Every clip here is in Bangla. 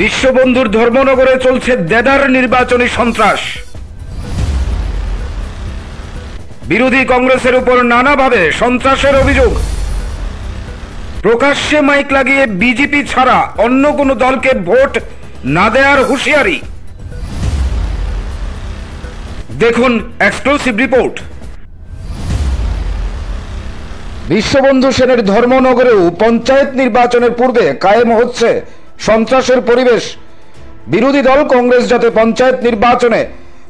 বিশ্ববন্ধুর ধর্মনগরে চলছে দেদার নির্বাচনী সন্ত্রাস। বিরোধী কংগ্রেসের উপর নানাভাবে সন্ত্রাসের অভিযোগ। প্রকাশ্যে মাইক লাগিয়ে বিজেপি ছাড়া অন্য কোনো দলকে ভোট না দেওয়ার হুঁশিয়ারি। দেখুন এক্সক্লুসিভ রিপোর্ট। বিশ্ববন্ধু সেনের ধর্মনগরেও পঞ্চায়েত নির্বাচনের পূর্বে কায়েম হচ্ছে সন্ত্রাসের পরিবেশ। বিরোধী দল কংগ্রেস যাতে পঞ্চায়েত নির্বাচনে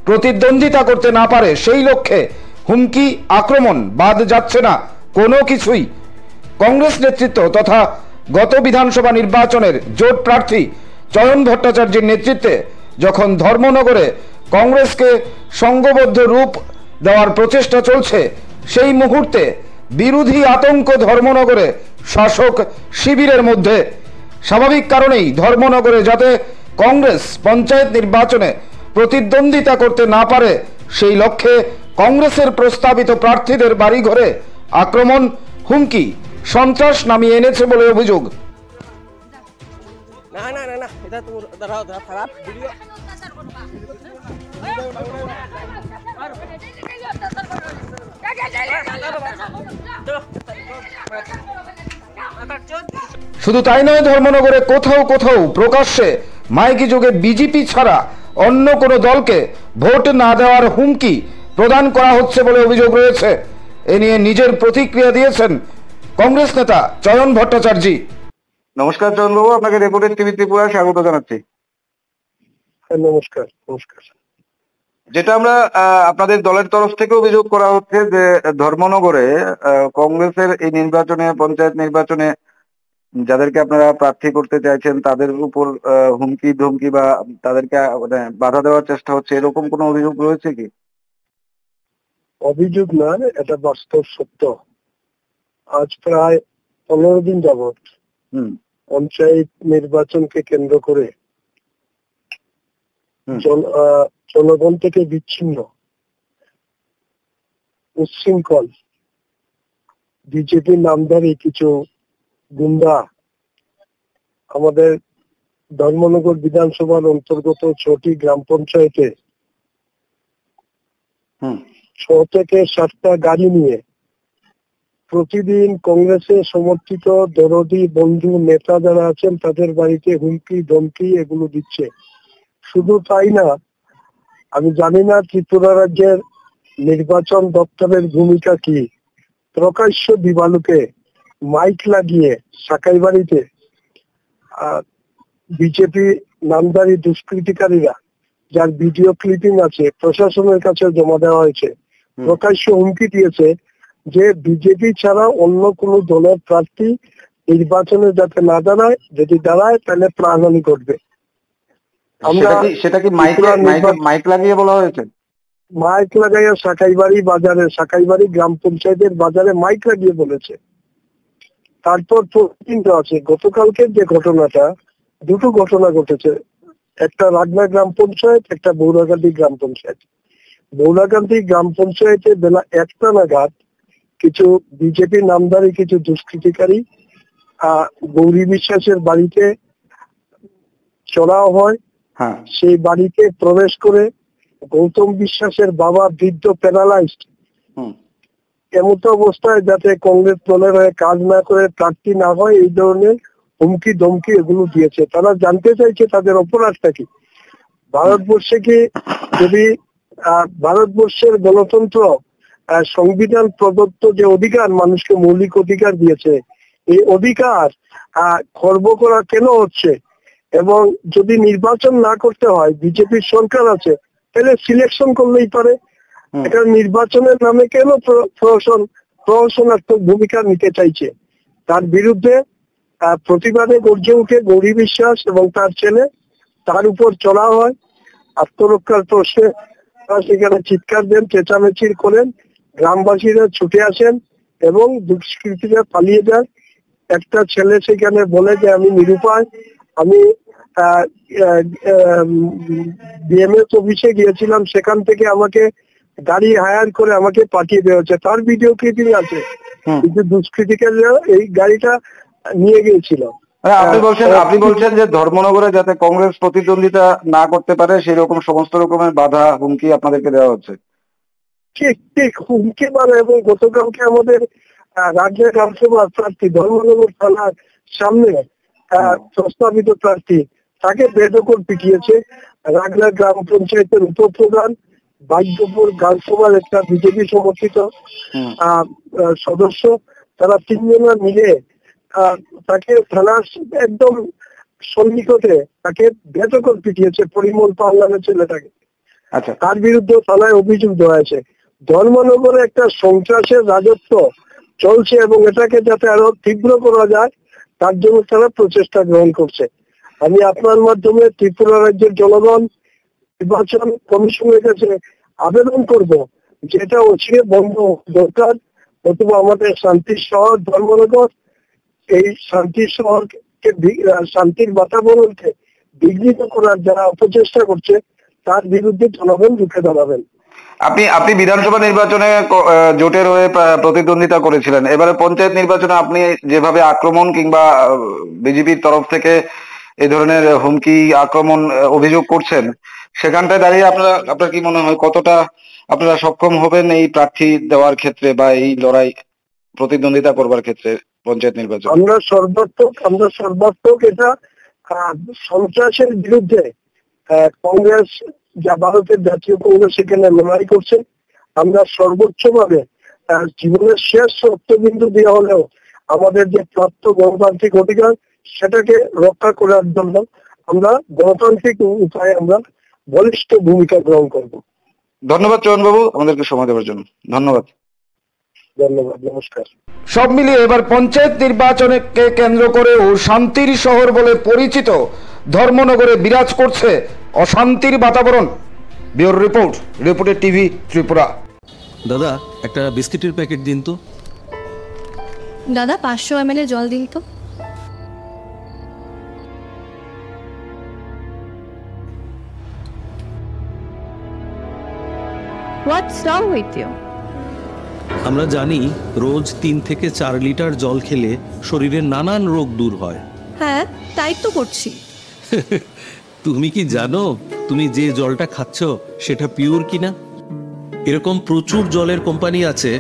প্রতিদ্বন্দ্বিতা করতে না পারে সেই লক্ষ্যে হুমকি, আক্রমণ বাদ যাচ্ছে না কোনো কিছুই। কংগ্রেস নেতৃত্ব তথা গত বিধানসভা নির্বাচনের জোট প্রার্থী চয়ন ভট্টাচার্যের নেতৃত্বে যখন ধর্মনগরে কংগ্রেসকে সংঘবদ্ধ রূপ দেওয়ার প্রচেষ্টা চলছে, সেই মুহূর্তে বিরোধী আতঙ্ক ধর্মনগরে শাসক শিবিরের মধ্যে। স্বাভাবিক কারণেই ধর্মনগরে যাতে কংগ্রেস পঞ্চায়েত নির্বাচনে প্রতিদ্বন্দ্বিতা করতে না পারে সেই লক্ষ্যে কংগ্রেসের প্রস্তাবিত প্রার্থীদের বাড়িঘরে আক্রমণ, হুমকি, সন্ত্রাস নামিয়ে এনেছে বলে অভিযোগ। শুধু তাই নয়, ধর্মনগরে কোথাও কোথাও প্রকাশ্যে মাইকি যোগে বিজেপি ছাড়া অন্য কোনো দলকে ভোট না দেওয়ার হুমকি প্রদান করা হচ্ছে বলে অভিযোগ রয়েছে। এ নিয়ে নিজের প্রতিক্রিয়া দিয়েছেন কংগ্রেস নেতা চয়ন ভট্টাচার্য। নমস্কার চয়নবাবু, আপনাকে রিপোর্টের টিভি ত্রিপুরা স্বাগত জানাচ্ছি। নমস্কার। যেটা আমরা আপনাদের দলের তরফ থেকে অভিযোগ করা হচ্ছে যে ধর্মনগরে কংগ্রেসের এই নির্বাচনে, পঞ্চায়েত নির্বাচনে যাদেরকে আপনারা প্রার্থী করতে চাইছেন তাদের উপর হুমকি ধমকি বা তাদেরকে মানে বাধা দেওয়ার চেষ্টা হচ্ছে, এরকম কোনো অভিযোগ রয়েছে কি? অভিযোগ না, এটা বাস্তব সত্য। আজ প্রায় 15 দিন যাবৎ পঞ্চায়েত নির্বাচনকে কেন্দ্র করে জনগণ থেকে বিচ্ছিন্ন, উচ্ছৃঙ্খল বিজেপি নামধারী কিছু গুন্ডা আমাদের ধর্মনগর বিধানসভার অন্তর্গত 6টি গ্রাম পঞ্চায়েতে 6 থেকে 7টা গাড়ি নিয়ে প্রতিদিন কংগ্রেসের সমর্থিত দরদি বন্ধু নেতা যারা আছেন তাদের বাড়িতে হুমকি ধমকি এগুলো দিচ্ছে। শুধু তাই না, আমি জানি না ত্রিপুরা রাজ্যের নির্বাচন দপ্তরের ভূমিকা কি, প্রকাশ্য দিবালুকে মাইক লাগিয়ে সাকাই বাড়িতে বিজেপি নামধারী দুষ্কৃতিকারীরা, যার ভিডিও ক্লিপিং আছে, প্রশাসনের কাছে জমা দেওয়া হয়েছে, প্রকাশ্য হুমকি দিয়েছে যে বিজেপি ছাড়া অন্য কোনো দলের প্রার্থী নির্বাচনে যাতে না দাঁড়ায়, যদি দাঁড়ায় তাহলে প্রাণহানি ঘটবে। সেটা কি মাইক লাগিয়ে বলা হয়েছে? মাইক লাগাইয়া সাকাইবাড়ি বাজারে, সাকাইবাড়ি গ্রাম পঞ্চায়েতের বাজারে মাইক লাগিয়ে বলেছে। তারপর কিন্তু আছে গতকালকের যে ঘটনাটা, দুটো ঘটনা ঘটেছে, একটা রাগনা গ্রাম পঞ্চায়েত, একটা বৌরাকান্দি গ্রাম পঞ্চায়েত। বৌরাকান্দি গ্রাম পঞ্চায়েতে বেলা 1টা নাগাদ কিছু বিজেপি নামধারী কিছু দুষ্কৃতিকারী গৌরী বিশ্বাসের বাড়িতে চড়াও হয়। সেই বাড়িতে প্রবেশ করে গৌতম বিশ্বাসের বাবা বৃদ্ধ প্যারালাইজড, এমত অবস্থায় যাতে কংগ্রেস দলের হয়ে কাজ না করে প্রার্থী না হয়, এই ধরনের হুমকি ধমকি এগুলো দিয়েছে। তারা জানতে চাইছে তাদের অপরাধটা কি। ভারতবর্ষে কি যদি ভারতবর্ষের গণতন্ত্র সংবিধান প্রদত্ত যে অধিকার, মানুষকে মৌলিক অধিকার দিয়েছে, এই অধিকার খর্ব করা কেন হচ্ছে? এবং যদি নির্বাচন না করতে হয়, বিজেপির সরকার আছে, তাহলে সিলেকশন করলেই পারে। এটা নির্বাচনের নামে কেন প্রহসনাত্মক ভূমিকা নিতে চাইছে? তার বিরুদ্ধে প্রতিবাদে গর্জে উঠে গৌরী বিশ্বাস এবং তার ছেলে, তার উপর চড়া হয়। আত্মরক্ষার প্রশ্নে সেখানে চিৎকার দেন, চেঁচামেচির করেন, গ্রামবাসীরা ছুটে আসেন এবং দুষ্কৃতীরা পালিয়ে যায়। একটা ছেলে সেখানে বলে যে আমি নিরুপায়, আমি বিএমএস অফিসে গিয়েছিলাম, সেখান থেকে আমাকে গাড়ি হায়ার করে আমাকে পাঠিয়ে দেওয়া হচ্ছে। তার ভিডিও ক্লিপিং আছে, কিন্তু দুষ্কৃতিকারীরা এই গাড়িটা নিয়ে গিয়েছিল। আপনি বলছেন যে ধর্মনগরে যাতে কংগ্রেস প্রতিদ্বন্দ্বিতা না করতে পারে সেই রকম সমস্ত রকমের বাধা হুমকি আপনাদেরকে দেওয়া হচ্ছে। ঠিক ঠিক হুমকি মানে, এবং গতকালকে আমাদের রাজ্যের বিধানসভার প্রার্থী ধর্মনগর থানার সামনে প্রস্তাবিত প্রার্থী তাকে বেদখল পিটিয়েছে। রাগলা গ্রাম পঞ্চায়েতের উপপ্রধান, ভাগ্যপুর গার্লসভার একটা বিজেপি সমর্থিত সদস্য, তারা তিনজনা মিলে তাকে থানার একদম সন্নিকটে তাকে বেদখল পিটিয়েছে, পরিমল পাল নামে ছেলেটাকে। আচ্ছা, তার বিরুদ্ধে থানায় অভিযোগ দেওয়া হয়েছে। ধর্মনগরে একটা সন্ত্রাসের রাজত্ব চলছে এবং এটাকে যাতে আরো তীব্র করা যায় তার জন্য তারা প্রচেষ্টা গ্রহণ করছে। আমি আপনার মাধ্যমে ত্রিপুরা রাজ্যের জনগণ, নির্বাচন কমিশনের কাছে আবেদন করব যে এটা অচিরে বন্ধ দরকার, অথবা আমাদের শান্তির শহর ধর্মনগর, এই শান্তির শহরকে শান্তির বাতাবরণকে বিঘ্নিত করার যারা অপচেষ্টা করছে তার বিরুদ্ধে জনগণ রুখে দাঁড়াবেন। আপনি বিধানসভা নির্বাচনে জোটের হয়ে প্রতিদ্বন্দ্বিতা করেছিলেন, এবারে পঞ্চায়েত নির্বাচনে আপনি যেভাবে আক্রমণ কিংবা বিজেপির তরফ থেকে এই ধরনের হুমকি আক্রমণ অভিযোগ করছেন, সেখানটায় দাঁড়িয়ে আপনার কি মনে হয় কতটা আপনারা সক্ষম হবেন এই প্রার্থী দেওয়ার ক্ষেত্রে বা এই লড়াই প্রতিদ্বন্দ্বিতা করবার ক্ষেত্রে পঞ্চায়েত নির্বাচন? আমরা সর্বাত্মক এটা সন্ত্রাসের বিরুদ্ধে কংগ্রেস, যা ভারতের জাতীয় কংগ্রেস সেখানে লড়াই করছে। আমরা সর্বোচ্চ ভাবে জীবনের শেষ রক্তবিন্দু দিয়ে হলেও আমাদের যে প্রাপ্ত গণতান্ত্রিক অধিকার সেটাকে রক্ষা করার জন্য আমরা গণতান্ত্রিক উপায়ে আমরা বলিষ্ঠ ভূমিকা গ্রহণ করব। ধন্যবাদ চয়ন বাবু আমাদেরকে সময় দেওয়ার জন্য। ধন্যবাদ। নমস্কার। সব মিলিয়ে এবার পঞ্চায়েত নির্বাচনকে কেন্দ্র করেও শান্তির শহর বলে পরিচিত ধর্মনগরে বিরাজ করছে অশান্তির বাতাবরণ। Bureau report, reporter TV Tripura. দাদা একটা বিস্কিটের প্যাকেট দিন তো। দাদা 500 ml জল দিন তো। What's wrong with you? আমরা জানি রোজ 3 থেকে 4 লিটার জল খেলে শরীরের নানান রোগ দূর হয়। হ্যাঁ, তাই তো করছি। তুমি কি জানো তুমি যে জলটা খাচ্ছ সেটা পিওর কিনা? এরকম প্রচুর জলের কোম্পানি আছে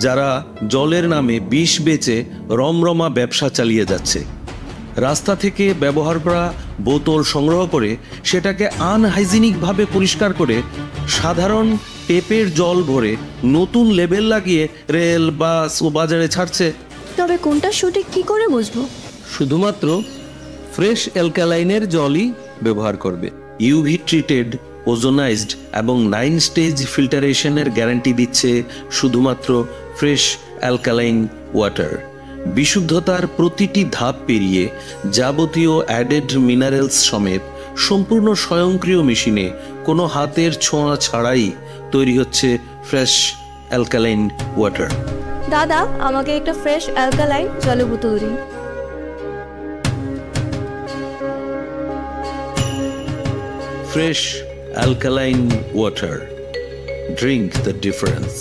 যারা জলের নামে বিষ বেচে রমরমা ব্যবসা চালিয়ে যাচ্ছে। রাস্তা থেকে ব্যবহার করা বোতল সংগ্রহ করে সেটাকে আনহাইজিনিকভাবে পরিষ্কার করে সাধারণ টেপের জল ভরে নতুন লেবেল লাগিয়ে রেল বাস ও বাজারে ছাড়ছে। তবে কোনটা সঠিক কি করে বুঝবো? শুধুমাত্র ফ্রেশ অ্যালকালাইনের জলই ব্যবহার করবে। ইউভি ট্রিটেড, ওজোনাইজড এবং 9 স্টেজ ফিল্টারেশনের গ্যারান্টি দিচ্ছে শুধুমাত্র ফ্রেশ অ্যালকালাইন ওয়াটার। বিশুদ্ধতার প্রতিটি ধাপ পেরিয়ে যাবতীয় অ্যাডেড মিনারেলস সমেত সম্পূর্ণ স্বয়ংক্রিয় মেশিনে কোনো হাতের ছোঁয়া ছাড়াই তৈরি হচ্ছে ফ্রেশ অ্যালকালাইন ওয়াটার। দাদা আমাকে একটা ফ্রেশ অ্যালকালাইন জলের বোতল দিন। Fresh alkaline water. Drink the difference.